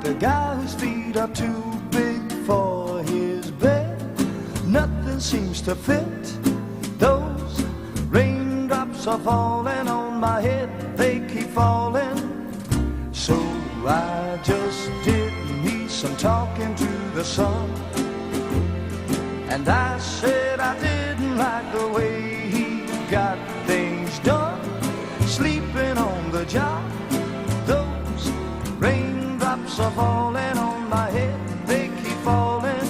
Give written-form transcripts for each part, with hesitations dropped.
a guy whose feet are too big for his bed. Nothing seems to fit. Those raindrops are falling on my head, they keep falling. So I just did me some talking to the sun, and I said I didn't like the way he got things done, sleeping on the job. Those raindrops are falling on my head, they keep falling.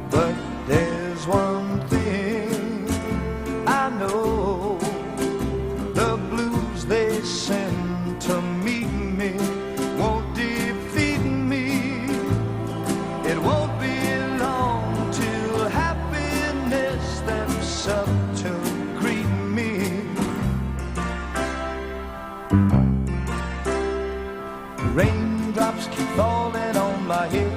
But there's one thing I know, the blues they send to meet me won't defeat me. It won't be long till happiness steps up to greet me. Raindrops keep falling on my head,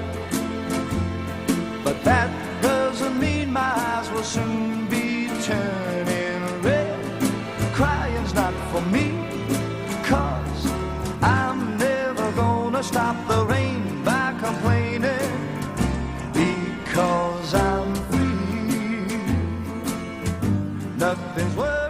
but that doesn't mean my eyes will soon be turning red. Crying's not for me, 'cause I'm never gonna stop the rain by complaining, because I'm free. Nothing's worth